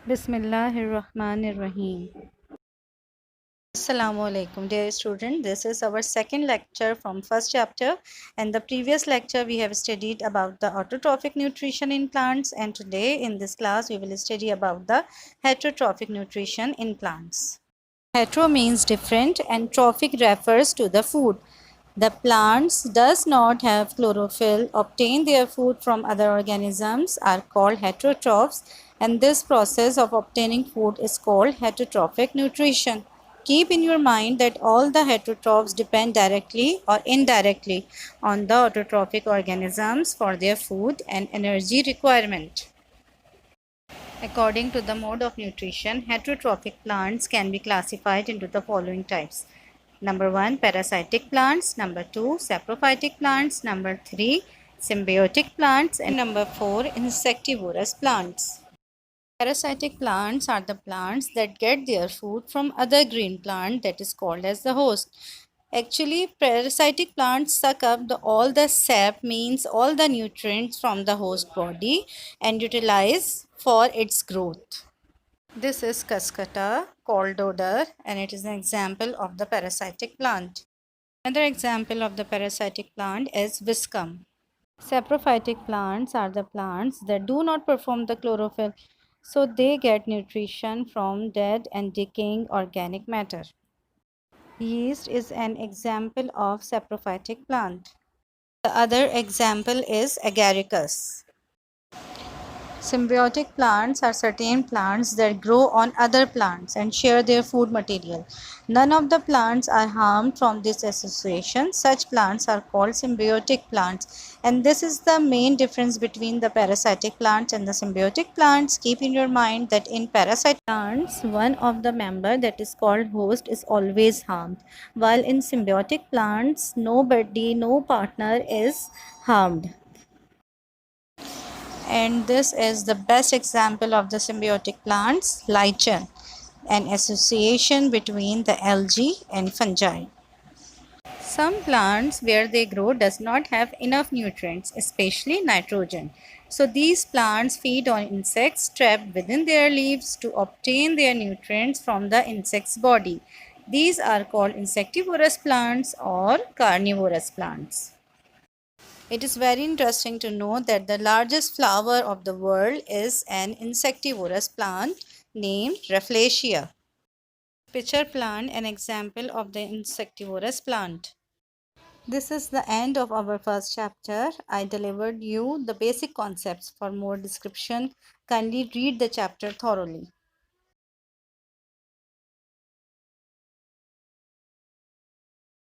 Bismillahirrahmanirrahim. Assalamu alaikum, dear student. This is our second lecture from first chapter, and the previous lecture we have studied about the autotrophic nutrition in plants, and today in this class we will study about the heterotrophic nutrition in plants. Hetero means different and trophic refers to the food. The plants does not have chlorophyll, obtain their food from other organisms are called heterotrophs, and this process of obtaining food is called heterotrophic nutrition. Keep in your mind that all the heterotrophs depend directly or indirectly on the autotrophic organisms for their food and energy requirement. According to the mode of nutrition, heterotrophic plants can be classified into the following types. Number 1, parasitic plants. Number 2, saprophytic plants. Number 3, symbiotic plants. And number 4, insectivorous plants. Parasitic plants are the plants that get their food from other green plant that is called as the host. Actually, parasitic plants suck up all the sap, means all the nutrients from the host body, and utilize for its growth. This is Cuscuta, called dodder, and it is an example of the parasitic plant. Another example of the parasitic plant is Viscum. Saprophytic plants are the plants that do not perform the chlorophyll, so they get nutrition from dead and decaying organic matter. Yeast is an example of saprophytic plant. The other example is Agaricus. Symbiotic plants are certain plants that grow on other plants and share their food material. None of the plants are harmed from this association. Such plants are called symbiotic plants. And this is the main difference between the parasitic plants and the symbiotic plants. Keep in your mind that in parasitic plants, one of the member that is called host is always harmed. While in symbiotic plants, no partner is harmed. And this is the best example of the symbiotic plants, lichen, an association between the algae and fungi. Some plants where they grow does not have enough nutrients, especially nitrogen. So these plants feed on insects trapped within their leaves to obtain their nutrients from the insect's body. These are called insectivorous plants or carnivorous plants. It is very interesting to know that the largest flower of the world is an insectivorous plant named Rafflesia. Pitcher plant, an example of the insectivorous plant. This is the end of our first chapter. I delivered you the basic concepts. For more description, kindly read the chapter thoroughly.